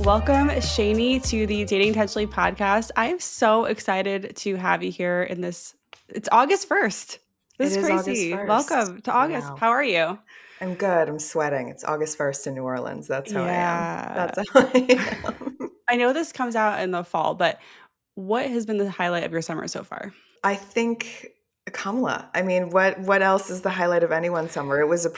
Welcome, Shani, to the Dating Intentionally podcast. I am so excited to have you here in this. It's August 1st. This It is is August crazy. 1st. Welcome to August. Wow. How are you? I'm good. I'm sweating. It's August 1st in New Orleans. That's how I am. Yeah. That's how I am. I know this comes out in the fall, but what has been the highlight of your summer so far? I think Kamala. I mean, what else is the highlight of anyone's summer? It was a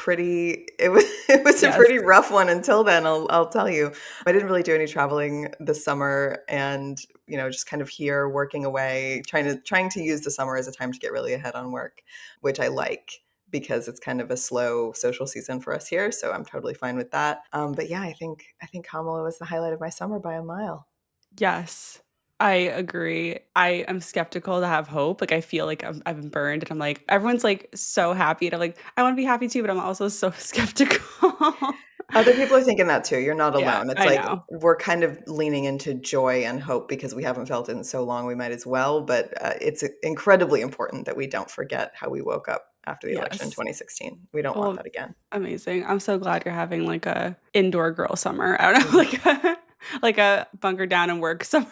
Yes. pretty rough one until then, I'll tell you. I didn't really do any traveling this summer and, just kind of here working away, trying to use the summer as a time to get really ahead on work, which I like because it's kind of a slow social season for us here, so I'm totally fine with that. But yeah, I think Kamala was the highlight of my summer by a mile. Yes, I agree. I am skeptical to have hope. Like, I feel like I've been burned, and I'm like, everyone's like so happy. And I'm like, I want to be happy too, but I'm also so skeptical. Other people are thinking that too. You're not Yeah, alone. It's I like know. we're kind of leaning into joy and hope because we haven't felt it in so long. We might as well. But it's incredibly important that we don't forget how we woke up after the election in Yes. 2016. We don't want Well, that again. amazing. I'm so glad you're having like a indoor girl summer. I don't know, Mhm. like a bunker down and work summer.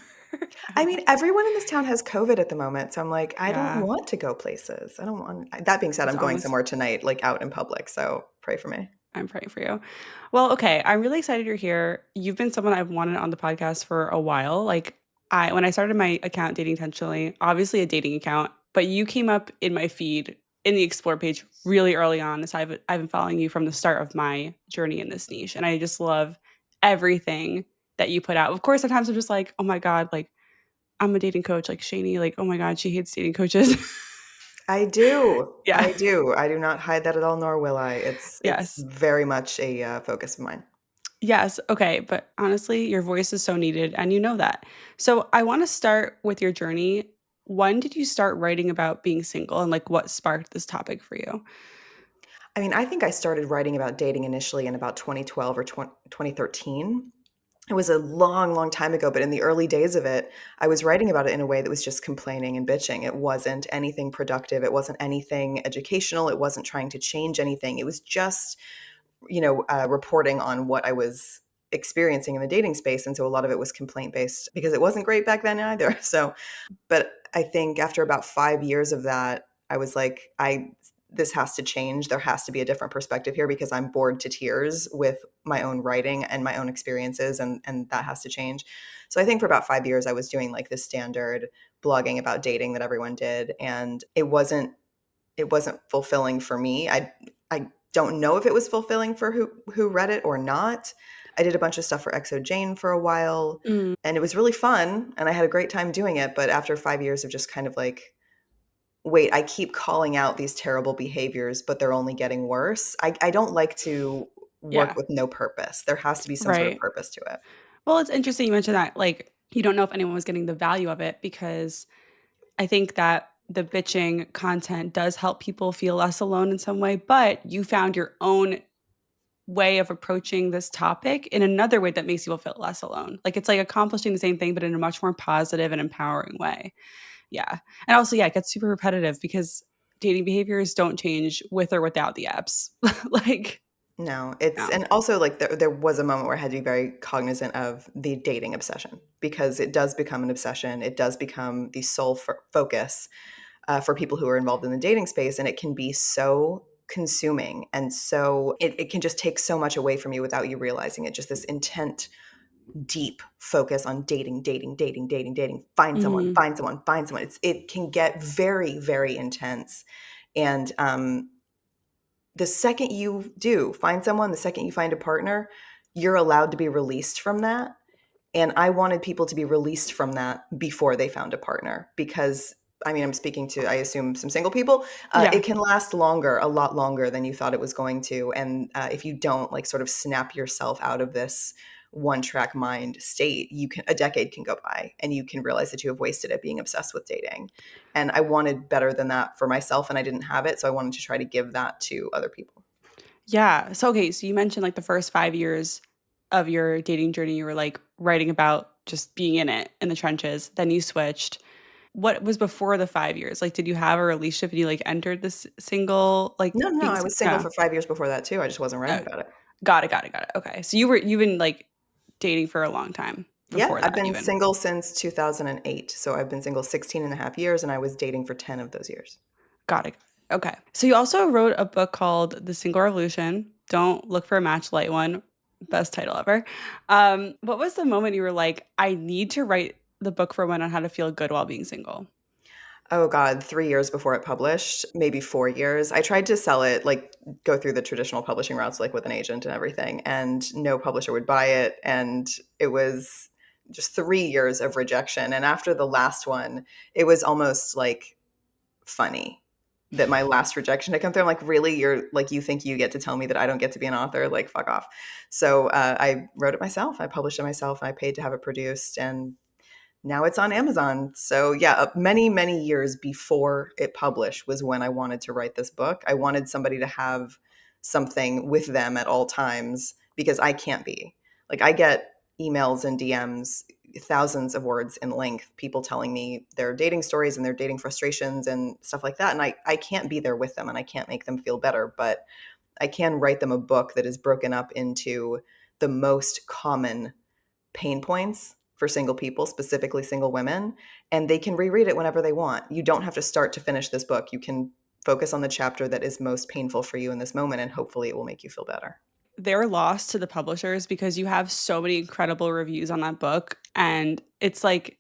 I mean, everyone in this town has COVID at the moment. So I'm like, I don't Yeah, want to go places. I don't want. That being said, it's I'm going almost somewhere tonight, like out in public. So pray for me. I'm praying for you. Well, okay, I'm really excited you're here. You've been someone I've wanted on the podcast for a while. Like when I started my account Dating Intentionally, obviously a dating account, but you came up in my feed in the explore page really early on. So I've been following you from the start of my journey in this niche. And I just love everything that you put out. Of course, sometimes I'm just like, oh my God, like I'm a dating coach, like Shani, like, oh my God, she hates dating coaches. I do. Yeah. I do. I do not hide that at all, nor will I. It's Yes. very much a focus of mine. Yes. Okay. But honestly, your voice is so needed and you know that. So I want to start with your journey. When did you start writing about being single and like what sparked this topic for you? I mean, I think I started writing about dating initially in about 2012 or 2013. It was a long, long time ago, but in the early days of it, I was writing about it in a way that was just complaining and bitching. It wasn't anything productive. It wasn't anything educational. It wasn't trying to change anything. It was just, reporting on what I was experiencing in the dating space. And so a lot of it was complaint based because it wasn't great back then either. So but I think after about 5 years of that, I was like, I this has to change. There has to be a different perspective here because I'm bored to tears with my own writing and my own experiences and that has to change. So I think for about 5 years I was doing like the standard blogging about dating that everyone did and it wasn't fulfilling for me. I don't know if it was fulfilling for who read it or not. I did a bunch of stuff for Exo Jane for a while Mm, and it was really fun and I had a great time doing it, but after 5 years of just kind of like, wait, I keep calling out these terrible behaviors, but they're only getting worse. I don't like to work yeah. with no purpose. There has to be some sort of Right. purpose to it. Well, it's interesting you mentioned that. Like, you don't know if anyone was getting the value of it because I think that the bitching content does help people feel less alone in some way, but you found your own way of approaching this topic in another way that makes you feel less alone. Like it's like accomplishing the same thing, but in a much more positive and empowering way. Yeah. And also, yeah, it gets super repetitive because dating behaviors don't change with or without the apps. Like, No, it's no. and also like there was a moment where I had to be very cognizant of the dating obsession because it does become an obsession. It does become the sole focus for people who are involved in the dating space, and it can be so consuming and so it can just take so much away from you without you realizing it. Just this intent, deep focus on dating, dating, dating, dating, dating. Find someone, Mhm. find someone, find someone. It can get very, very intense, and the second you do find someone, the second you find a partner, you're allowed to be released from that. And I wanted people to be released from that before they found a partner because I mean, I'm speaking to, I assume, some single people. Yeah. It can last longer, a lot longer than you thought it was going to. And if you don't like sort of snap yourself out of this one track mind state, a decade can go by and you can realize that you have wasted it being obsessed with dating. And I wanted better than that for myself and I didn't have it. So I wanted to try to give that to other people. Yeah. So, okay. So you mentioned like the first 5 years of your dating journey, you were like writing about just being in it in the trenches. Then you switched. What was before the 5 years? Like, did you have a relationship and you like entered this single, like No, no, being, I was single no. for 5 years before that too. I just wasn't writing Oh, about it. got it. Okay. So you've been like dating for a long time Yeah, before I've that been even. single since 2008. So I've been single 16 and a half years, and I was dating for 10 of those years. Got it. Okay. So you also wrote a book called The Single Revolution. Don't look for a match, light one. Best title ever. What was the moment you were like, I need to write the book for women on how to feel good while being single? Oh God, 3 years before it published, maybe 4 years. I tried to sell it, like go through the traditional publishing routes, like with an agent and everything, and no publisher would buy it. And it was just 3 years of rejection. And after the last one, it was almost like funny that my last rejection had come through. I'm like, really? You're like, you think you get to tell me that I don't get to be an author? Like, fuck off. So I wrote it myself. I published it myself, and I paid to have it produced. And now it's on Amazon. So yeah, many, many years before it published was when I wanted to write this book. I wanted somebody to have something with them at all times because I can't be. Like I get emails and DMs, thousands of words in length, people telling me their dating stories and their dating frustrations and stuff like that. And I can't be there with them and I can't make them feel better, but I can write them a book that is broken up into the most common pain points for single people, specifically single women, and they can reread it whenever they want. You don't have to start to finish this book. You can focus on the chapter that is most painful for you in this moment, and hopefully it will make you feel better. They're lost to the publishers because you have so many incredible reviews on that book. And it's like,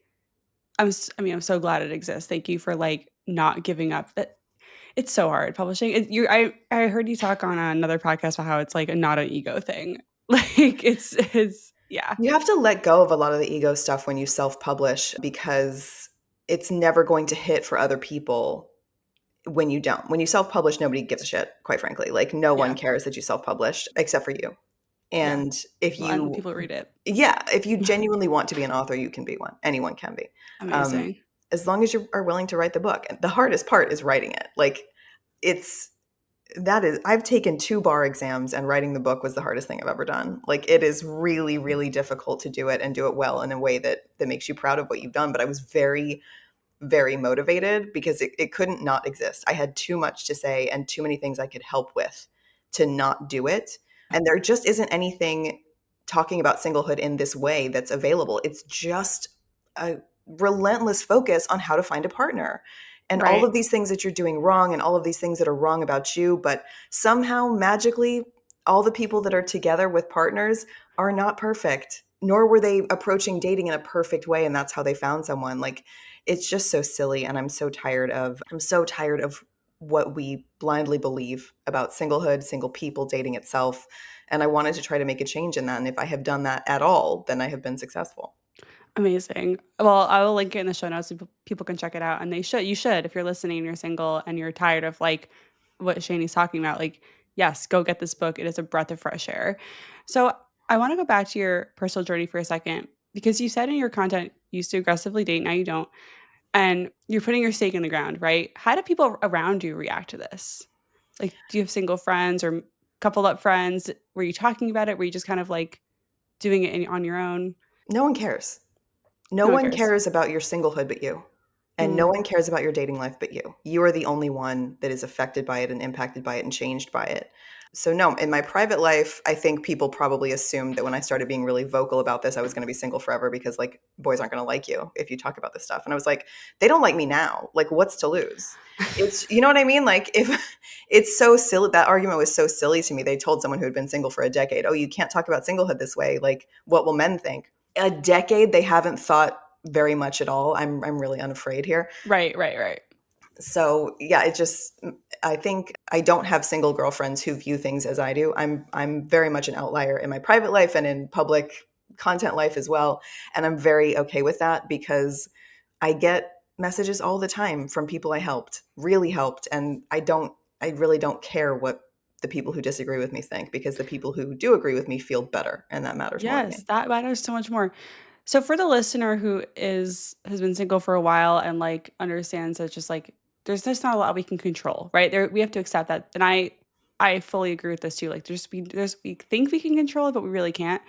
I'm so glad it exists. Thank you for like not giving up. It's so hard publishing. I heard you talk on another podcast about how it's like not an ego thing. Like it's yeah. You have to let go of a lot of the ego stuff when you self publish because it's never going to hit for other people when you don't. When you self publish, nobody gives a shit, quite frankly. Like, no one Yeah. cares that you self published except for you. Yeah. And if Well, and you people read it. Yeah, if you genuinely want to be an author, you can be one. Anyone can be. Um, Amazing. as long as you are willing to write the book. And the hardest part is writing it. Like it's that is I've taken 2 bar exams and writing the book was the hardest thing I've ever done. Like it is really, really difficult to do it and do it well in a way that makes you proud of what you've done. But I was very very motivated because it couldn't not exist. I had too much to say and too many things I could help with to not do it. And there just isn't anything talking about singlehood in this way that's available. It's just a relentless focus on how to find a partner and all Right. of these things that you're doing wrong and all of these things that are wrong about you. But somehow, magically, all the people that are together with partners are not perfect, nor were they approaching dating in a perfect way. And that's how they found someone. Like, it's just so silly and I'm so tired of what we blindly believe about singlehood, single people, dating itself. And I wanted to try to make a change in that. And if I have done that at all, then I have been successful. Amazing. Well, I will link it in the show notes so people can check it out. And you should, if you're listening and you're single and you're tired of like what Shani's talking about, like, yes, go get this book. It is a breath of fresh air. So I want to go back to your personal journey for a second because you said in your content you used to aggressively date, now you don't. And you're putting your stake in the ground, right? How do people around you react to this? Like, do you have single friends or coupled up friends? Were you talking about it? Were you just kind of like doing it on your own? No one cares. No No one one cares. cares about your singlehood but you. And no Mm. one cares about your dating life but you. You are the only one that is affected by it and impacted by it and changed by it. So, no, in my private life, I think people probably assumed that when I started being really vocal about this, I was going to be single forever because, like, boys aren't going to like you if you talk about this stuff. And I was like, they don't like me now. Like, what's to lose? It's, you know what I mean? Like, if it's so silly, that argument was so silly to me. They told someone who had been single for a decade, oh, you can't talk about singlehood this way. Like, what will men think? A decade, they haven't thought very much at all. I'm really unafraid here. Right, right, right. So yeah, it just I think I don't have single girlfriends who view things as I do. I'm very much an outlier in my private life and in public content life as well, and I'm very okay with that because I get messages all the time from people I helped, really helped, and I really don't care what the people who disagree with me think because the people who do agree with me feel better and that matters more to Yes, me. that matters so much more. So for the listener who has been single for a while and like understands that just like there's just not a lot we can control, right? There we have to accept that. And I fully agree with this too. Like we think we can control it, but we really can't.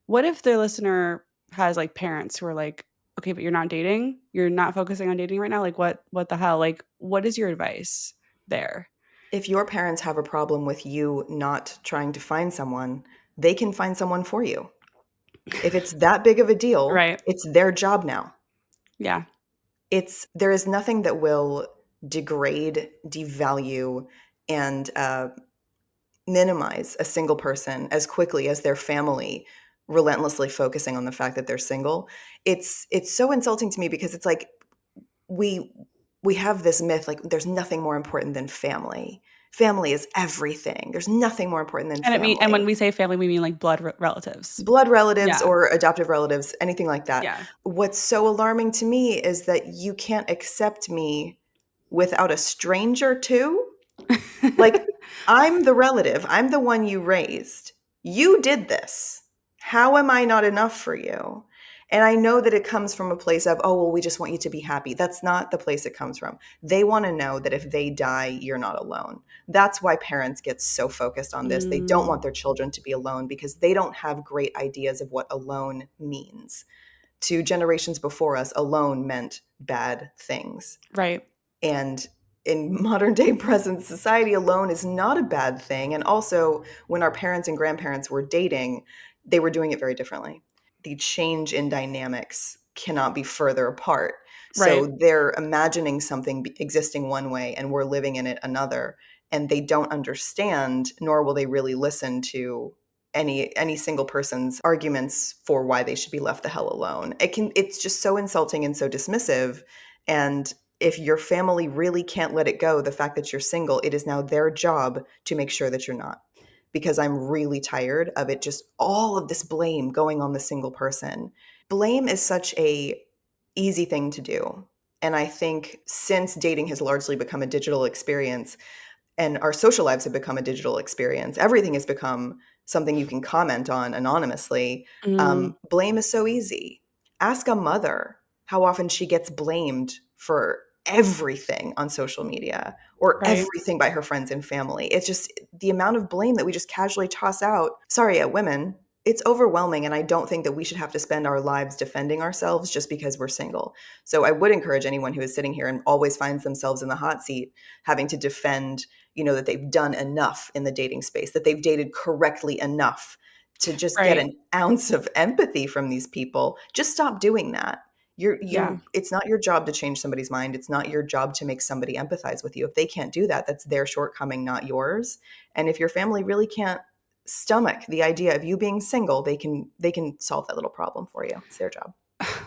What if the listener has like parents who are like, okay, but you're not dating, you're not focusing on dating right now. Like what the hell? Like what is your advice there? If your parents have a problem with you not trying to find someone, they can find someone for you. If it's that big of a deal, Right. it's their job now. Yeah. There is nothing that will degrade, devalue, and minimize a single person as quickly as their family relentlessly focusing on the fact that they're single. It's so insulting to me because it's like we we have this myth like there's nothing more important than family. Family is everything. There's nothing more important than And when family. we say family, we mean like blood relatives. Blood relatives Yeah. or adoptive relatives, anything like that. Yeah. What's so alarming to me is that you can't accept me without a stranger too. Like, I'm the relative. I'm the one you raised. You did this. How am I not enough for you? And I know that it comes from a place of, oh, well, we just want you to be happy. That's not the place it comes from. They want to know that if they die, you're not alone. That's why parents get so focused on this. They don't want Mm, their children to be alone because they don't have great ideas of what alone means. To generations before us, alone meant bad things. right. And in modern day present society, alone is not a bad thing. And also, when our parents and grandparents were dating, they were doing it very differently. The change in dynamics cannot be further apart. Right. So they're imagining something existing one way and we're living in it another. And they don't understand, nor will they really listen to any single person's arguments for why they should be left the hell alone. It's just so insulting and so dismissive. And if your family really can't let it go, the fact that you're single, it is now their job to make sure that you're not. Because I'm really tired of it, just all of this blame going on the single person. Blame is such a easy thing to do. And I think since dating has largely become a digital experience, and our social lives have become a digital experience. Everything has become something you can comment on anonymously. Mm, Blame is so easy. Ask a mother how often she gets blamed for everything on social media or right. everything by her friends and family. It's just the amount of blame that we just casually toss out. Sorry, at women, it's overwhelming. And I don't think that we should have to spend our lives defending ourselves just because we're single. So I would encourage anyone who is sitting here and always finds themselves in the hot seat having to defend that they've done enough in the dating space, that they've dated correctly enough to just get Right. an ounce of empathy from these people. Just stop doing that. Yeah. It's not your job to change somebody's mind. It's not your job to make somebody empathize with you. If they can't do that, that's their shortcoming, not yours. And if your family really can't stomach the idea of you being single, they can solve that little problem for you. It's their job.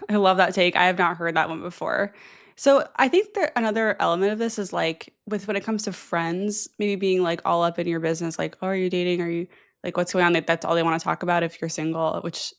I love that take. I have not heard that one before. So I think that another element of this is like with when it comes to friends, maybe being like all up in your business, like, oh, are you dating? Are you like what's going on? Like that's all they want to talk about if you're single, which,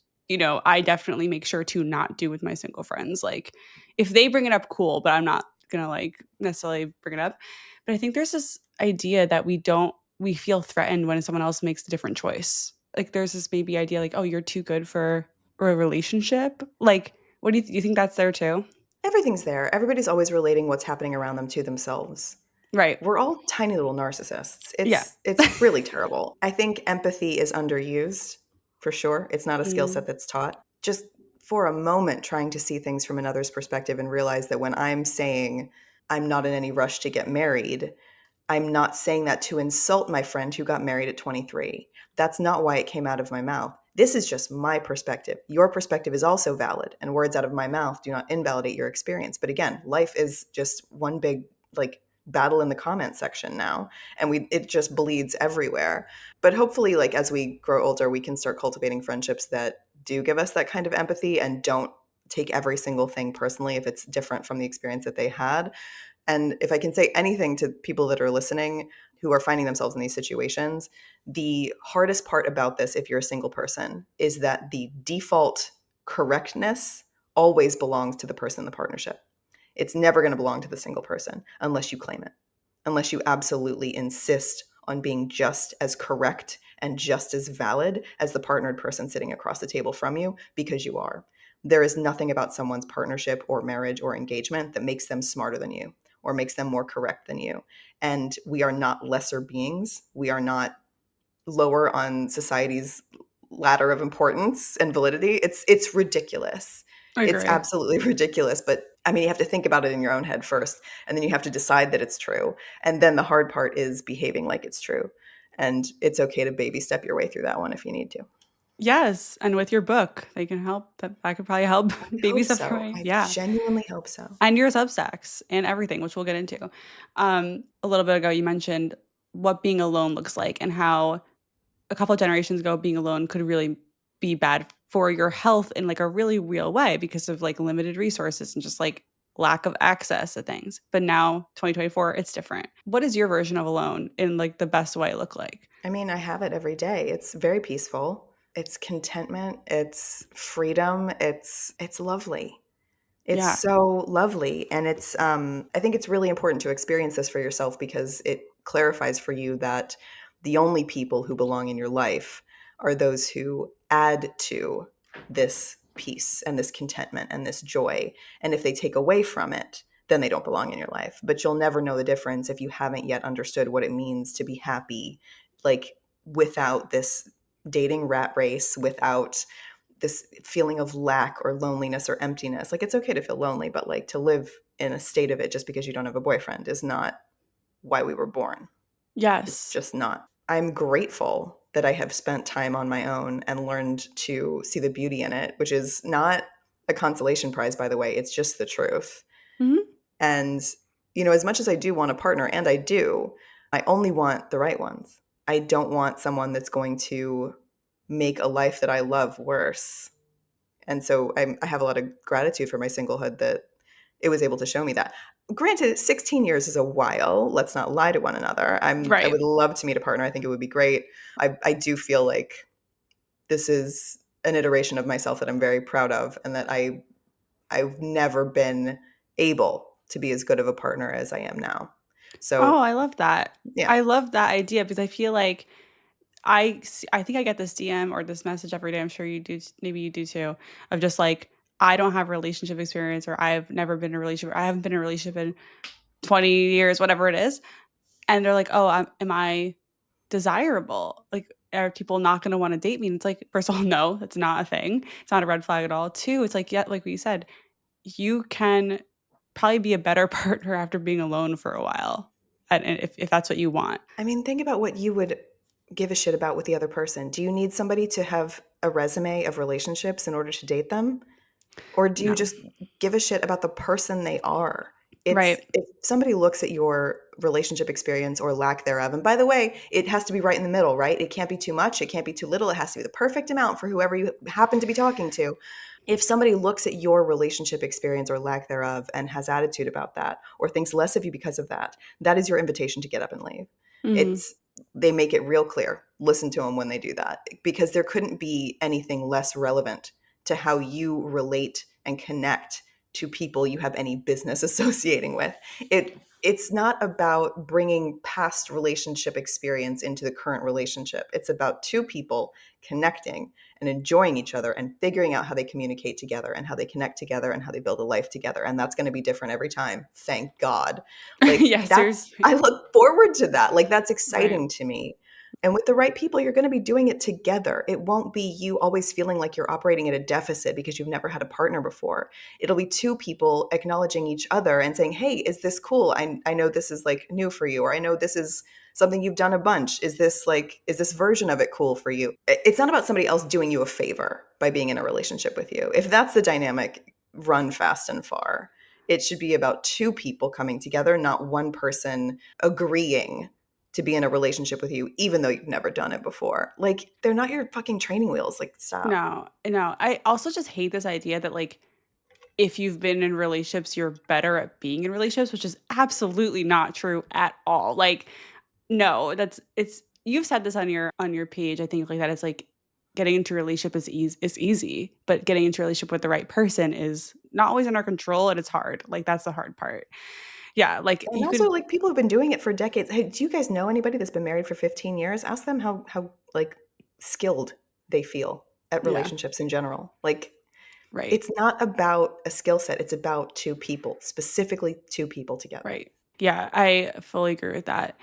I definitely make sure to not do with my single friends. Like if they bring it up, cool, but I'm not gonna like necessarily bring it up. But I think there's this idea that we feel threatened when someone else makes a different choice. Like there's this maybe idea like, oh, you're too good for or a relationship? Like, what do you think that's there too? Everything's there. Everybody's always relating what's happening around them to themselves. Right. We're all tiny little narcissists. Yeah. It's really terrible. I think empathy is underused for sure. It's not a skill Mm, set that's taught. Just for a moment trying to see things from another's perspective and realize that when I'm saying I'm not in any rush to get married, I'm not saying that to insult my friend who got married at 23. That's not why it came out of my mouth. This is just my perspective. Your perspective is also valid, and words out of my mouth do not invalidate your experience. But again, life is just one big like battle in the comment section now, and it just bleeds everywhere. But hopefully like as we grow older, we can start cultivating friendships that do give us that kind of empathy and don't take every single thing personally if it's different from the experience that they had. And if I can say anything to people that are listening who are finding themselves in these situations, the hardest part about this, if you're a single person, is that the default correctness always belongs to the person in the partnership. It's never going to belong to the single person unless you claim it, unless you absolutely insist on being just as correct and just as valid as the partnered person sitting across the table from you, because you are. There is nothing about someone's partnership or marriage or engagement that makes them smarter than you or makes them more correct than you. And we are not lesser beings. We are not lower on society's ladder of importance and validity. It's ridiculous. I It's agree. absolutely ridiculous. But I mean, you have to think about it in your own head first, and then you have to decide that it's true. And then the hard part is behaving like it's true. And it's okay to baby step your way through that one if you need to. Yes, and with your book, they can help. That could probably help I baby hope steps so. away. I Yeah. genuinely hope so. And your Substacks and everything, which we'll get into. A little bit ago, you mentioned what being alone looks like and how a couple of generations ago, being alone could really be bad for your health in like a really real way because of like limited resources and just like lack of access to things. But now, 2024, it's different. What is your version of alone in like the best way look like? I mean, I have it every day. It's very peaceful. It's contentment, it's freedom, it's lovely. It's Yeah. so lovely, and it's I think it's really important to experience this for yourself because it clarifies for you that the only people who belong in your life are those who add to this peace and this contentment and this joy. And if they take away from it, then they don't belong in your life. But you'll never know the difference if you haven't yet understood what it means to be happy, like without this dating rat race, without this feeling of lack or loneliness or emptiness. Like it's okay to feel lonely, but like to live in a state of it just because you don't have a boyfriend is not why we were born. It's Yes. just not. I'm grateful that I have spent time on my own and learned to see the beauty in it, which is not a consolation prize, by the way. It's just the truth. Mhm. And, you know, as much as I do want a partner, and I do, I only want the right ones. I don't want someone that's going to make a life that I love worse. And so I have a lot of gratitude for my singlehood that it was able to show me that. Granted, 16 years is a while. Let's not lie to one another. I Right. would love to meet a partner. I think it would be great. I do feel like this is an iteration of myself that I'm very proud of, and that I've never been able to be as good of a partner as I am now. Oh, So I love that. yeah, I love that idea because I feel like I think I get this DM or this message every day. I'm sure you do. Maybe you do too. Of just like I don't have relationship experience, or I've never been in a relationship. Or I haven't been in a relationship in 20 years, whatever it is. And they're like, "Oh, am I desirable? Like, are people not going to want to date me?" And it's like, first of all, no, that's not a thing. It's not a red flag at all. Two, it's like, yeah, like what you said, you can probably be a better partner after being alone for a while, and if that's what you want. I mean, think about what you would give a shit about with the other person. Do you need somebody to have a resume of relationships in order to date them? Or do you No, just give a shit about the person they are? It's right? if somebody looks at your relationship experience or lack thereof, and by the way, it has to be right in the middle, right? It can't be too much, it can't be too little, it has to be the perfect amount for whoever you happen to be talking to. If somebody looks at your relationship experience or lack thereof and has attitude about that or thinks less of you because of that, that is your invitation to get up and leave. Hmm. It's they make it real clear. Listen to them when they do that because there couldn't be anything less relevant to how you relate and connect to people you have any business associating with. It's not about bringing past relationship experience into the current relationship. It's about two people connecting and enjoying each other and figuring out how they communicate together and how they connect together and how they build a life together. And that's going to be different every time. Thank God. Like Yeah, that's, seriously. I look forward to that. Like that's Right. exciting to me. And with the right people, you're going to be doing it together. It won't be you always feeling like you're operating at a deficit because you've never had a partner before. It'll be two people acknowledging each other and saying, hey, is this cool? I know this is like new for you, or I know this is something you've done a bunch. Is this version of it cool for you? It's not about somebody else doing you a favor by being in a relationship with you. If that's the dynamic, run fast and far. It should be about two people coming together, not one person agreeing to be in a relationship with you, even though you've never done it before. Like, they're not your fucking training wheels. Like, stop. No, no. I also just hate this idea that like if you've been in relationships, you're better at being in relationships, which is absolutely not true at all. Like, no, that's it's you've said this on your page, I think like that it's like getting into a relationship is easy, but getting into a relationship with the right person is not always in our control and it's hard. Like that's the hard part. Yeah, like And you also, could like, people have been doing it for decades. Hey, do you guys know anybody that's been married for 15 years? Ask them how like skilled they feel at yeah, relationships in general. Like, right. it's not about a skill set. It's about two people, specifically two people together. Right. Yeah, I fully agree with that.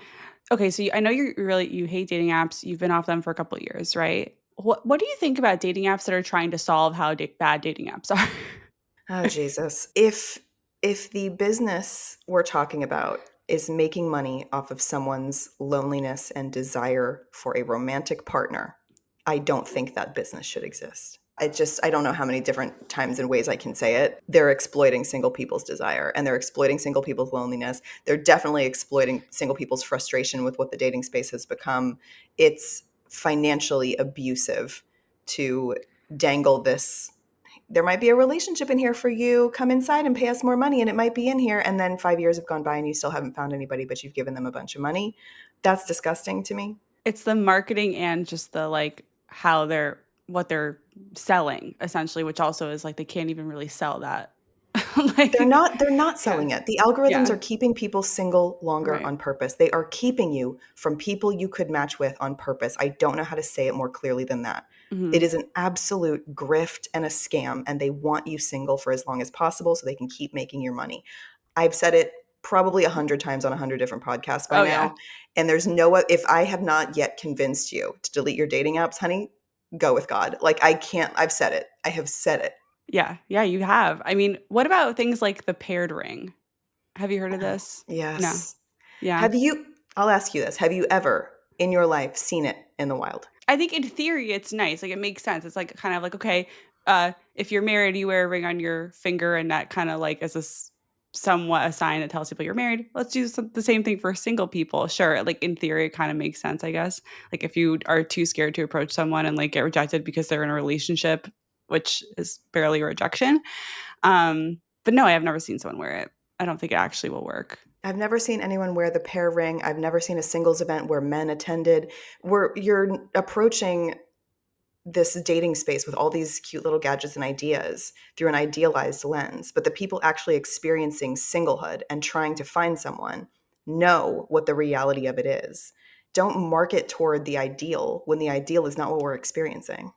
Okay, so I know you hate dating apps. You've been off them for a couple of years, right? What do you think about dating apps that are trying to solve how bad dating apps are? Oh, Jesus. If the business we're talking about is making money off of someone's loneliness and desire for a romantic partner, I don't think that business should exist. I don't know how many different times and ways I can say it. They're exploiting single people's desire, and they're exploiting single people's loneliness. They're definitely exploiting single people's frustration with what the dating space has become. It's financially abusive to dangle this. There might be a relationship in here for you. Come inside and pay us more money, and it might be in here. And then 5 years have gone by and you still haven't found anybody, but you've given them a bunch of money. That's disgusting to me. It's the marketing and just the, like, how they're what they're selling essentially, which also is like they can't even really sell that. Like, They're not yeah. selling it. The algorithms Yeah. are keeping people single longer Right. on purpose. They are keeping you from people you could match with on purpose. I don't know how to say it more clearly than that. It Mhm. is an absolute grift and a scam, and they want you single for as long as possible so they can keep making your money. I've said it probably 100 times on 100 different podcasts by Oh, yeah. now, and there's no if I have not yet convinced you to delete your dating apps, honey, go with God. Like I can't. I've said it. I have said it. Yeah. Yeah, you have. I mean, what about things like the paired ring? Have you heard of this? No. Yes. Yeah. Have you I'll ask you this. Have you ever in your life seen it in the wild? I think in theory it's nice. Like, it makes sense. It's like kind of like, okay, if you're married, you wear a ring on your finger, and that kind of like is somewhat a sign that tells people you're married. Let's do the same thing for single people. Sure, like in theory, it kind of makes sense, I guess. Like if you are too scared to approach someone and like get rejected because they're in a relationship, which is barely a rejection. But no, I have never seen someone wear it. I don't think it actually will work. I've never seen anyone wear the pair ring. I've never seen a singles event where men attended. Where you're approaching this dating space with all these cute little gadgets and ideas through an idealized lens, but the people actually experiencing singlehood and trying to find someone know what the reality of it is. Don't market toward the ideal when the ideal is not what we're experiencing.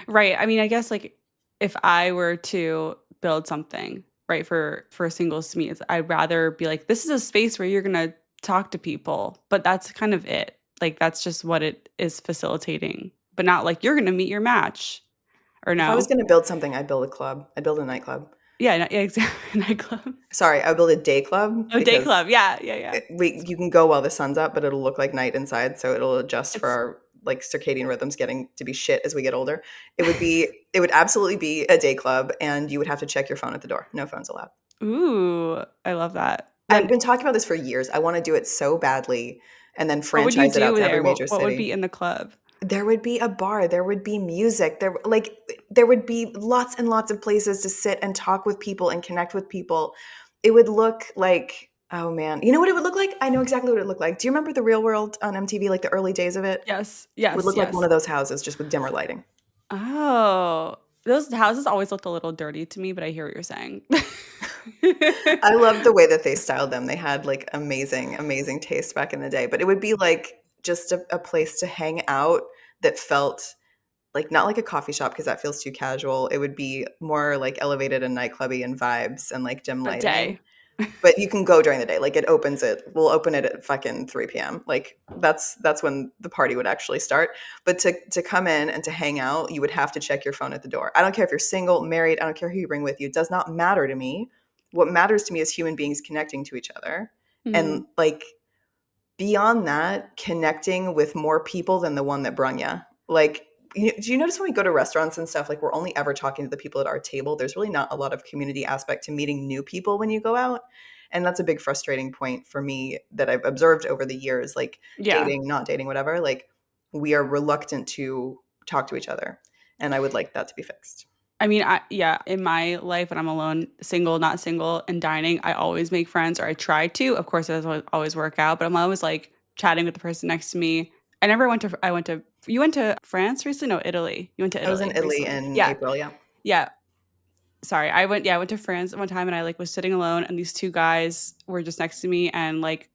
Right. I mean, I guess like if I were to build something, right, for singles to me, I'd rather be like, this is a space where you're gonna talk to people, but that's kind of it. Like that's just what it is facilitating, but not like you're gonna meet your match or If I was no. going to build something, I'd build a club. I'd build a nightclub. Yeah, yeah, exactly. Nightclub. Sorry, I would build a day club Oh, day because club. Yeah, yeah, yeah. you can go while the sun's up, but it'll look like night inside, so it'll adjust for It's our like circadian rhythms getting to be shit as we get older. It would absolutely be a day club, and you would have to check your phone at the door. No phones allowed. ooh, I love that. I've Then been talking about this for years. I want to do it so badly, and then what would you franchise it out do to every there? major What would be city. in the club? There would be a bar, there would be music, there would be lots and lots of places to sit and talk with people and connect with people. It would look like, oh man, you know what it would look like? I know exactly what it looked like. Do you remember The Real World on MTV, like the early days of it? Yes, It would yes, look like one yes. of those houses just with dimmer lighting. Oh, those houses always looked a little dirty to me, but I hear what you're saying. I love the way that they styled them. They had like amazing, amazing taste back in the day. But it would be like just a place to hang out that felt like not like a coffee shop because that feels too casual. It would be more like elevated and nightclubby and vibes and like dim But lighting. day. But you can go during the day. Like we'll open it at fucking 3 p.m. Like that's when the party would actually start. But to come in and to hang out, you would have to check your phone at the door. I don't care if you're single, married, I don't care who you bring with you. It does not matter to me. What matters to me is human beings connecting to each other. And Mhm. like beyond that, connecting with more people than the one that brung you. Like, do you notice when we go to restaurants and stuff, like we're only ever talking to the people at our table? There's really not a lot of community aspect to meeting new people when you go out. And that's a big frustrating point for me that I've observed over the years, like Yeah. dating, not dating, whatever. Like we are reluctant to talk to each other. And I would like that to be fixed. I mean, yeah, in my life when I'm alone, single, not single, and dining, I always make friends, or I try to. Of course, it doesn't always work out, but I'm always like chatting with the person next to me. I went to, you went to France recently? No, Italy. You went to I was in Italy Italy recently. in Yeah. April. Yeah. Yeah. Sorry, I went to France one time, and I like was sitting alone, and these two guys were just next to me, and like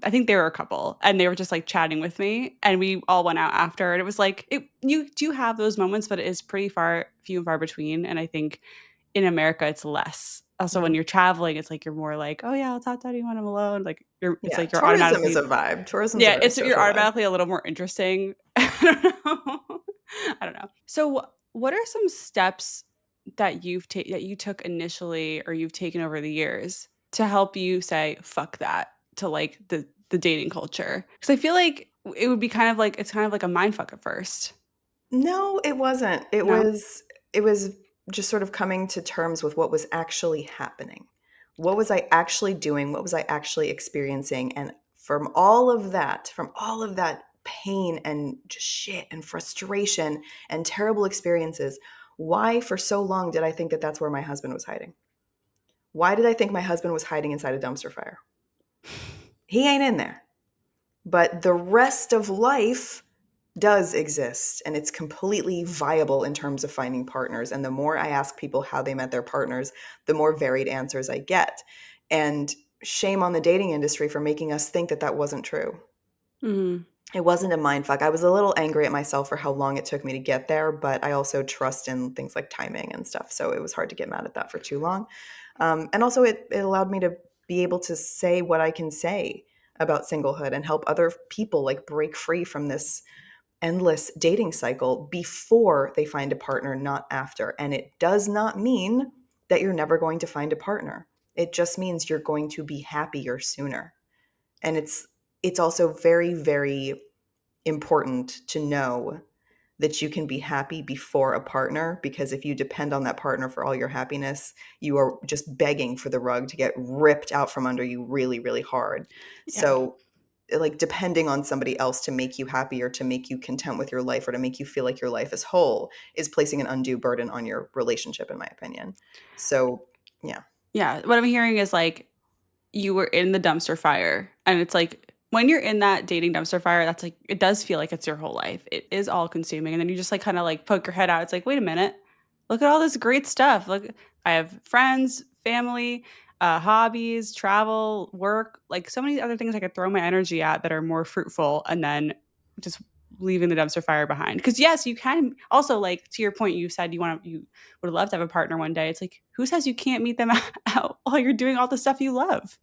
I think they were a couple, and they were just like chatting with me, and we all went out after, and it was like you do have those moments, but it is pretty few and far between, and I think in America it's less. Also, when Mhm. you're traveling, it's like you're more like, oh yeah, I'll talk to anyone I'm alone. Like it's Yeah. like you're Tourism is a automatically vibe. Tourism's a yeah, very it's you're social vibe. automatically a little more interesting. I don't know. I don't know. So, what are some steps that that you took initially or you've taken over the years to help you say fuck that to like the dating culture? Because I feel like it would be kind of like it's kind of like a mind fuck at first. No, it wasn't. No? It was just sort of coming to terms with what was actually happening. What was I actually doing? What was I actually experiencing? And from all of that pain and just shit and frustration and terrible experiences, why for so long did I think that that's where my husband was hiding? Why did I think my husband was hiding inside a dumpster fire? He ain't in there. But the rest of life does exist, and it's completely viable in terms of finding partners. And the more I ask people how they met their partners, the more varied answers I get. And shame on the dating industry for making us think that that wasn't true. Mhm. It wasn't a mind fuck. I was a little angry at myself for how long it took me to get there, but I also trust in things like timing and stuff. So it was hard to get mad at that for too long. And also, it allowed me to be able to say what I can say about singlehood and help other people like break free from this endless dating cycle before they find a partner, not after. And it does not mean that you're never going to find a partner. It just means you're going to be happier sooner. And it's also very, very important to know that you can be happy before a partner, because if you depend on that partner for all your happiness, you are just begging for the rug to get ripped out from under you really, really hard. Yeah. So like depending on somebody else to make you happy or to make you content with your life or to make you feel like your life is whole is placing an undue burden on your relationship, in my opinion. So yeah. Yeah, what I'm hearing is, like, you were in the dumpster fire, and it's like, when you're in that dating dumpster fire, that's like it does feel like it's your whole life. It is all consuming, and then you just, like, kinda, like, poke your head out. It's like, "Wait a minute. Look at all this great stuff. Look, I have friends, family, hobbies, travel, work, like, so many other things I could throw my energy at that are more fruitful," and then just leaving the dumpster fire behind. Because yes, you can also, like, to your point, you said you would love to have a partner one day. It's like, who says you can't meet them out while you're doing all the stuff you love?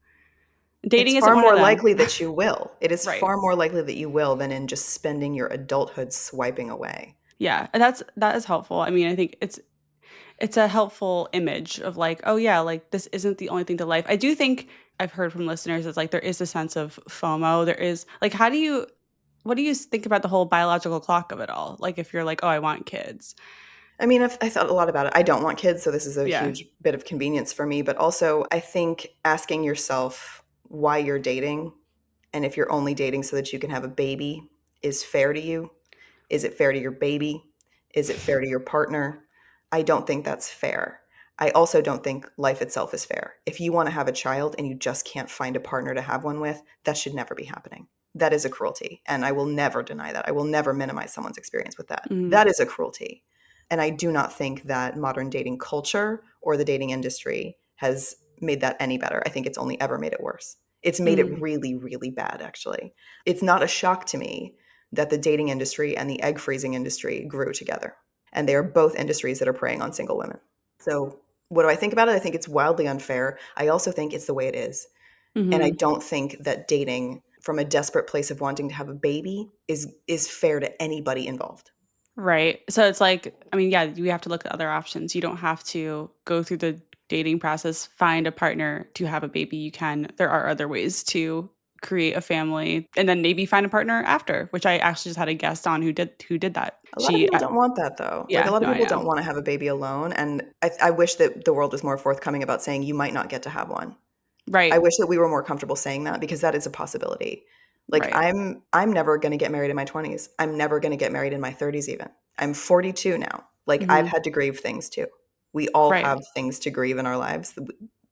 It's Dating isn't far one of more them. likely that you will. It is Right. far more likely that you will than in just spending your adulthood swiping away. Yeah, and that is helpful. I mean, I think it's a helpful image of, like, oh yeah, like, this isn't the only thing to life. I do think I've heard from listeners is, like, there is a sense of FOMO. There is, like, how do you what do you think about the whole biological clock of it all? Like, if you're like, "Oh, I want kids." I mean, I thought a lot about it. I don't want kids, so this is a Yeah. huge bit of convenience for me. But also, I think asking yourself why you're dating and if you're only dating so that you can have a baby is fair to you. Is it fair to your baby? Is it fair to your partner? I don't think that's fair. I also don't think life itself is fair. If you want to have a child and you just can't find a partner to have one with, that should never be happening. That is a cruelty. And I will never deny that. I will never minimize someone's experience with that. Mhm. That is a cruelty. And I do not think that modern dating culture or the dating industry has made that any better. I think it's only ever made it worse. It's made it Mhm. really, really bad, actually. It's not a shock to me that the dating industry and the egg freezing industry grew together. And they are both industries that are preying on single women. So, what do I think about it? I think it's wildly unfair. I also think it's the way it is. And I Mhm. don't think that dating from a desperate place of wanting to have a baby is fair to anybody involved. Right. So it's like, I mean, yeah, you have to look at other options. You don't have to go through the dating process, find a partner to have a baby. There are other ways to create a family and then maybe find a partner after, which I actually just had a guest on who did that. A lot of people don't want that though. Like a Yeah, lot of no, I people know. don't want to have a baby alone. And I wish that the world was more forthcoming about saying you might not get to have one. I Right. wish that we were more comfortable saying that because that is a possibility. Like Right. I'm never going to get married in my 20s. I'm never going to get married in my 30s even. I'm 42 now. Like I've Mhm. had to grieve things too. We all Right. have things to grieve in our lives.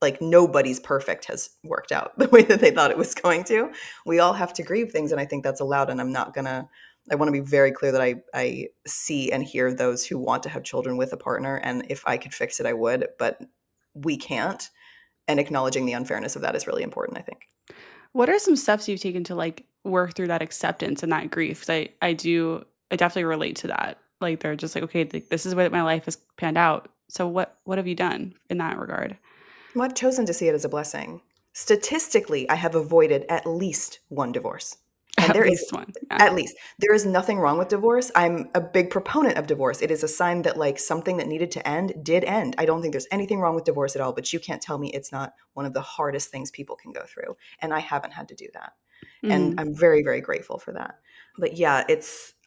Like nobody's perfect has worked out the way that they thought it was going to. We all have to grieve things and I think that's allowed and I want to be very clear that I see and hear those who want to have children with a partner and if I could fix it I would, but we can't, and acknowledging the unfairness of that is really important, I think. What are some steps you've taken to, like, work through that acceptance and that grief? 'Cause I definitely relate to that. Like, they're just like, "Okay, this is what my life has panned out." So what have you done in that regard? Well, I've chosen to see it as a blessing. Statistically, I have avoided at least one divorce. And At there is least one, yeah. at least there is nothing wrong with divorce. I'm a big proponent of divorce. It is a sign that like something that needed to end did end. I don't think there's anything wrong with divorce at all, but you can't tell me it's not one of the hardest things people can go through. And I haven't had to do that. And Mhm. I'm very, very grateful for that. But yeah,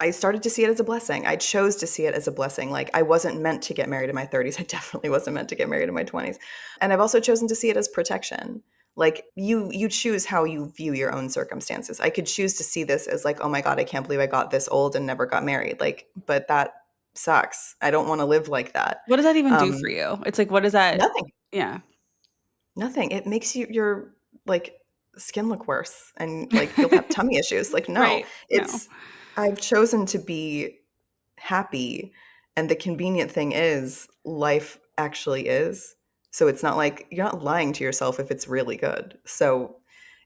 I started to see it as a blessing. I chose to see it as a blessing. Like, I wasn't meant to get married in my 30s. I definitely wasn't meant to get married in my 20s. And I've also chosen to see it as protection. Like, you choose how you view your own circumstances. I could choose to see this as like, oh my God, I can't believe I got this old and never got married. Like, but that sucks. I don't want to live like that. What does that even do for Um, you? It's like, what is that? Nothing. Yeah. Nothing. It makes your, like, skin look worse, and, like, you'll have tummy issues. Like, no. Right. No. It's I've chosen to be happy, and the convenient thing is life actually is. So it's not like you're not lying to yourself if it's really good. So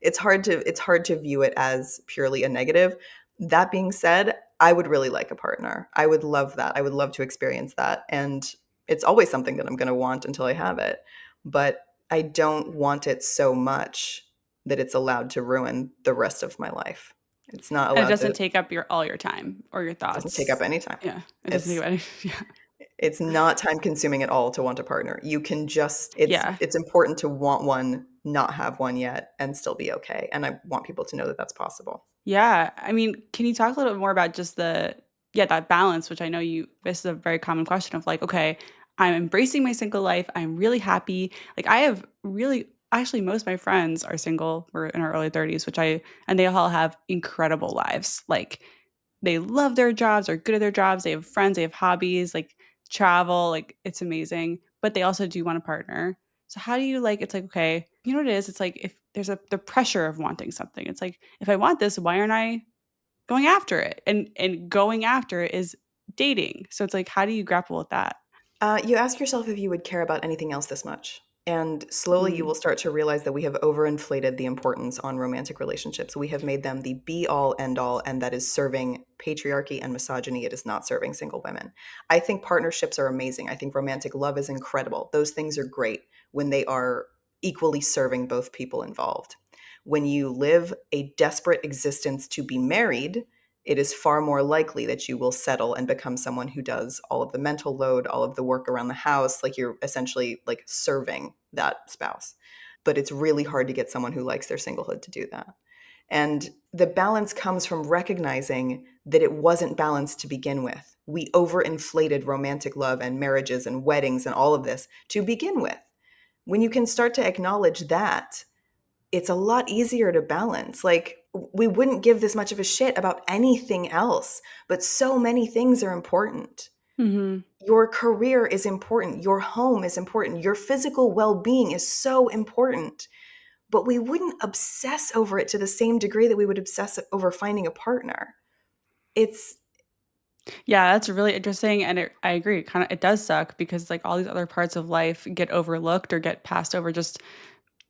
it's hard to view it as purely a negative. That being said, I would really like a partner. I would love that. I would love to experience that, and it's always something that I'm gonna want until I have it. But I don't want it so much that it's allowed to ruin the rest of my life. It's not And it allowed doesn't to take up your all your time or your doesn't take up thoughts. any time. Yeah. It doesn't take It's up any yeah. it's not time consuming at all to want a partner. You can just Yeah. it's important to want one, not have one yet, and still be okay. And I want people to know that that's possible. Yeah. I mean, can you talk a little bit more about just the yeah, that balance, which I know you this is a very common question of like, okay, I'm embracing my single life. I'm really happy. Like I have really actually most of my friends are single. We're in our early 30s, which I and they all have incredible lives. Like they love their jobs, are good at their jobs, they have friends, they have hobbies, like travel, like it's amazing, but they also do want a partner. So how do you like it's like, okay, you know what it is? It's like if there's the pressure of wanting something. It's like if I want this, why aren't I going after it? And going after it is dating. So it's like how do you grapple with that? You ask yourself if you would care about anything else this much. And slowly you Mm, will start to realize that we have overinflated the importance on romantic relationships. We have made them the be all end all, and that is serving patriarchy and misogyny. It is not serving single women. I think partnerships are amazing. I think romantic love is incredible. Those things are great when they are equally serving both people involved. When you live a desperate existence to be married, it is far more likely that you will settle and become someone who does all of the mental load, all of the work around the house, like you're essentially like serving that spouse. But it's really hard to get someone who likes their singlehood to do that. And the balance comes from recognizing that it wasn't balanced to begin with. We overinflated romantic love and marriages and weddings and all of this to begin with. When you can start to acknowledge that, it's a lot easier to balance. Like, we wouldn't give this much of a shit about anything else, but so many things are important. mhm. Your career is important. Your home is important. Your physical well being is so important. But we wouldn't obsess over it to the same degree that we would obsess over finding a partner. It's, Yeah, that's really interesting, and I agree. Kind of, it does suck because like all these other parts of life get overlooked or get passed over just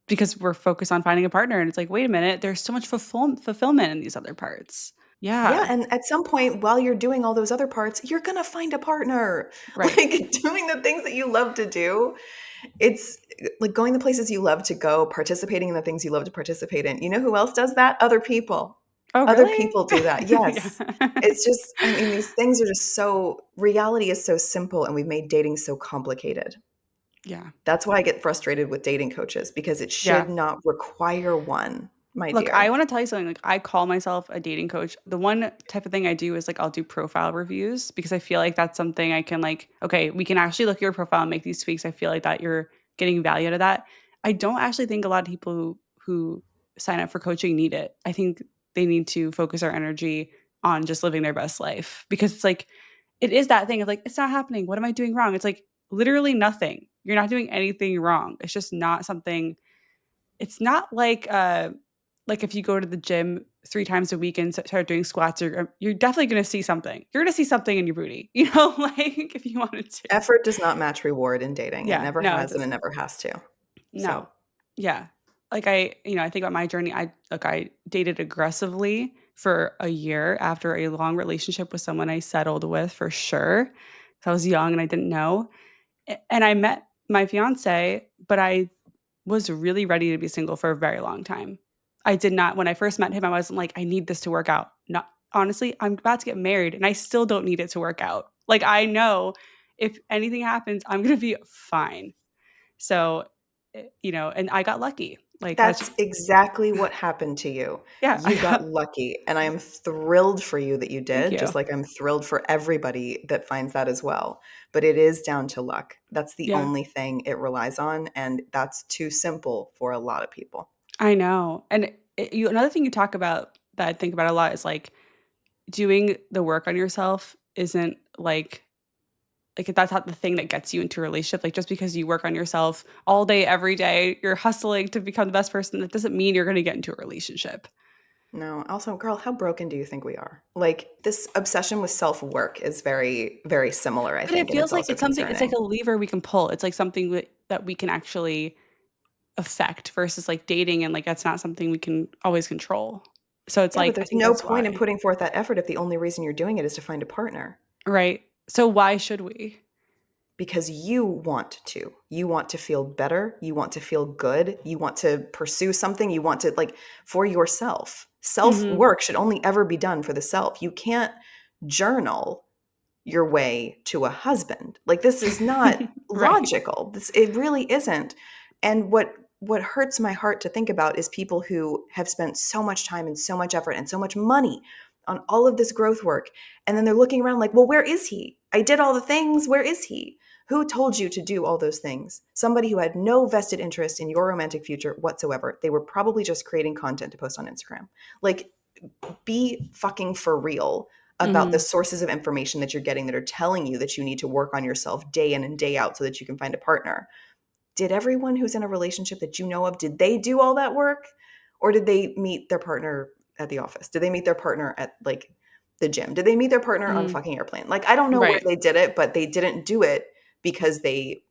because we're focused on finding a partner, and it's like, wait a minute, there's so much fulfillment in these other parts. yeah. Yeah, And at some point, while you're doing all those other parts, you're going to find a partner. right. Like, doing the things that you love to do, it's like going the places you love to go, participating in the things you love to participate in. You know who else does that? Other people. Oh, Other really? people do that. Yeah, Yes. It's just, I mean, these things are just so, reality is so simple, and we've made dating so complicated. yeah, That's why I get frustrated with dating coaches, because it yeah. should not require one, my Look, I dear. wanna tell you something, like, I call myself a dating coach. The one type of thing I do is, like, I'll do profile reviews because I feel like that's something I can, like, "Okay, we can actually look at your profile and make these tweaks." I feel like that you're getting value out of that. I don't actually think a lot of people who sign up for coaching need it. I think they need to focus our energy on just living their best life because it's like it is that thing of, like, "It's not happening. What am I doing wrong?" It's like, literally nothing. You're not doing anything wrong. It's just not something it's not like if you go to the gym 3 times a week and start doing squats, you're definitely gonna see something. You're gonna see something in your booty, you know, like, if you wanted to. Effort does not match reward in dating. It Yeah, never no, it has, and it doesn't. never has to. No. So, Yeah. Like, I think about my journey, I dated aggressively for a year after a long relationship with someone I settled with for sure. 'Cause I was young and I didn't know. And I met my fiancé, but I was really ready to be single for a very long time. I did not when I first met him, I wasn't like, "I need this to work out." Not honestly, I'm about to get married, and I still don't need it to work out. Like, I know if anything happens, I'm gonna be fine. So, and I got lucky. Like, that's That's exactly what happened to you. yeah, I You got got lucky, and I am thrilled for you that you thank did, you. just like I'm thrilled for everybody that finds that as well. But it is down to luck. That's the Yeah, only thing it relies on, and that's too simple for a lot of people. I know, and you another thing you talk about that I think about a lot is, like, doing the work on yourself isn't, like, if that's not the thing that gets you into a relationship, like, just because you work on yourself all day, every day, you're hustling to become the best person, that doesn't mean you're gonna get into a relationship. No, also, girl, how broken do you think we are? Like, this obsession with self-work is very, very similar, I But it think, and it's feels like also it's like concerning. a lever we can pull. It's like something that we can actually affect versus, like, dating and, like, that's not something we can always control. So it's Yeah, but like, I there's think no that's point in why. putting forth that effort if the only reason you're doing it is to find a partner. Right? So why should we? Because you want to. You want to feel better. You want to feel good. You want to pursue something. You want to, like, for yourself. Self Mhm. work should only ever be done for the self. You can't journal your way to a husband. Like, this is not Right. logical. It really isn't. And what hurts my heart to think about is people who have spent so much time and so much effort and so much money on all of this growth work, and then they're looking around like, "Well, where is he? I did all the things. Where is he? Who told you to do all those things?" Somebody who had no vested interest in your romantic future whatsoever. They were probably just creating content to post on Instagram. Like, be fucking for real about the Mhm. sources of information that you're getting that are telling you that you need to work on yourself day in and day out so that you can find a partner. Did everyone who's in a relationship that you know of, did they do all that work? Or did they meet their partner at the office? Did they meet their partner at, like, the gym? Did they meet their partner on a Mhm. fucking airplane? Like, I don't know where Right. they did it, but they didn't do it because they,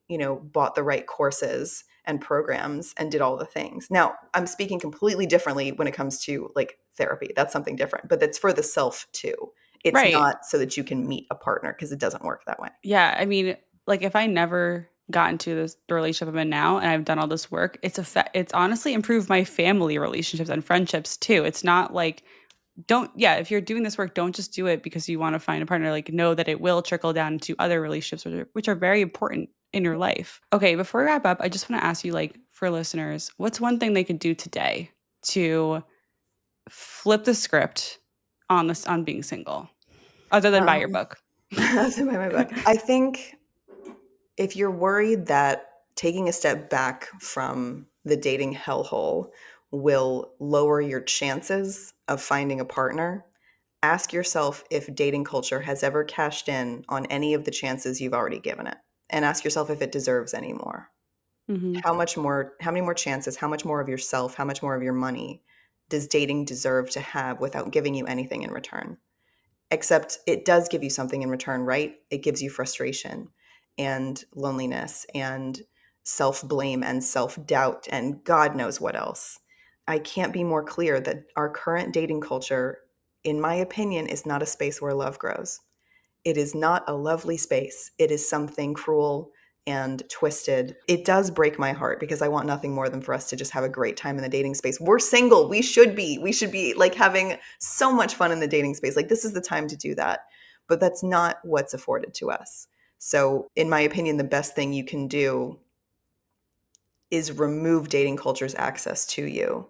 bought the right courses and programs and did all the things. Now, I'm speaking completely differently when it comes to, like, therapy. That's something different, but that's for the self too. It's Right. not so that you can meet a partner because it doesn't work that way. Yeah, I mean, like, if I never got into the relationship I'm in now and I've done all this work, it's honestly improved my family relationships and friendships too. It's not like don't yeah, if you're doing this work, don't just do it because you wanna find a partner, like, know that it will trickle down to other relationships which are very important in your life. Okay, before we wrap up, I just wanna ask you, like, for listeners, what's one thing they could do today to flip the script on being single, other than buy your Um, book? that's in my book. I think if you're worried that taking a step back from the dating hellhole will lower your chances of finding a partner, ask yourself if dating culture has ever cashed in on any of the chances you've already given it. And ask yourself if it deserves any more. Mhm. How many more chances, how much more of yourself, how much more of your money does dating deserve to have without giving you anything in return? Except it does give you something in return, right? It gives you frustration and loneliness and self blame and self doubt and God knows what else. I can't be more clear that our current dating culture, in my opinion, is not a space where love grows. It is not a lovely space. It is something cruel and twisted. It does break my heart because I want nothing more than for us to just have a great time in the dating space. We're single. We should be. We should be, like, having so much fun in the dating space. Like, this is the time to do that. But that's not what's afforded to us. So, in my opinion, the best thing you can do is remove dating culture's access to you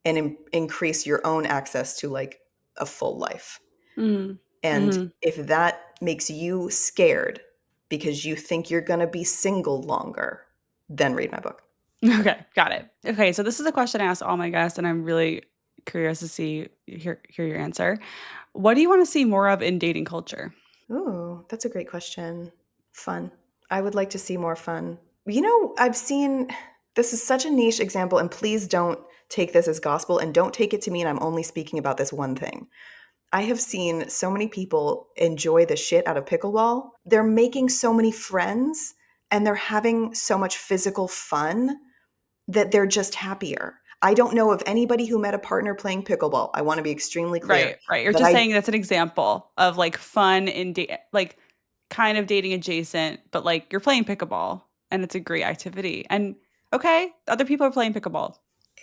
and increase your own access to, like, a full life. Mhm. And Mhm. if that makes you scared because you think you're going to be single longer, then read my book. Okay, got it. Okay, so this is a question I ask all my guests, and I'm really curious to hear your answer. What do you wanna see more of in dating culture? Ooh, that's a great question. Fun. I would like to see more fun. I've seen this is such a niche example, and please don't take this as gospel and don't take it to mean I'm only speaking about this one thing. I have seen so many people enjoy the shit out of pickleball. They're making so many friends and they're having so much physical fun that they're just happier. I don't know of anybody who met a partner playing pickleball. I want to be extremely clear Right, right. You're that just I saying that's an example of, like, fun in like, kind of dating adjacent, but, like, you're playing pickleball, and it's a great activity, and okay, other people are playing pickleball.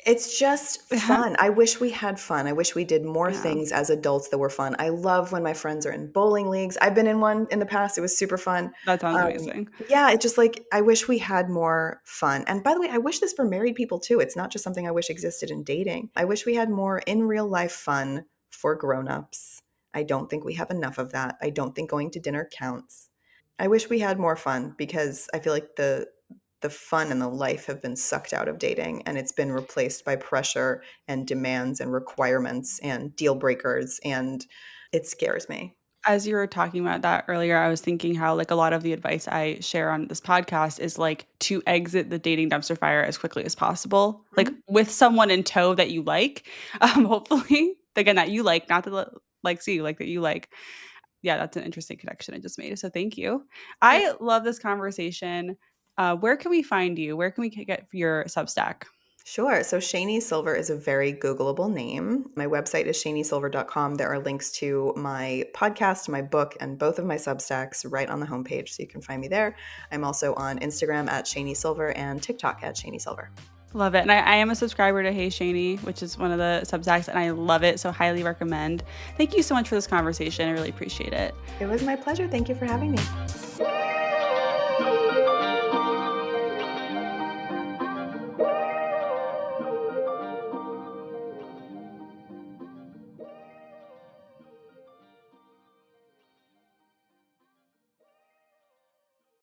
It's just fun. I wish we had fun. I wish we did more Yeah, things as adults that were fun. I love when my friends are in bowling leagues. I've been in one in the past. It was super fun. that sounds Um, amazing. yeah, it just like I wish we had more fun. And by the way, I wish this for married people too. It's not just something I wish existed in dating. I wish we had more in real life fun for grown-ups. I don't think we have enough of that. I don't think going to dinner counts. I wish we had more fun because I feel like the fun and the life have been sucked out of dating and it's been replaced by pressure and demands and requirements and deal breakers and it scares me. As you were talking about that earlier, I was thinking how like a lot of the advice I share on this podcast is like to exit the dating dumpster fire as quickly as possible, like Mhm. with someone in tow that you like, hopefully, again, that you like, not that likes you, like that you like. Yeah, that's an interesting connection I just made. So thank you. Yeah. I love this conversation. Where can we find you? Where can we get your Substack? Sure. So Shani Silver is a very Googleable name. My website is shanisilver.com. There are links to my podcast, my book, and both of my Substacks right on the homepage. So you can find me there. I'm also on Instagram at Shani Silver and TikTok at Shani Silver. Love it. And I am a subscriber to Hey Shani, which is one of the Substacks, and I love it. So highly recommend. Thank you so much for this conversation. I really appreciate it. It was my pleasure. Thank you for having me.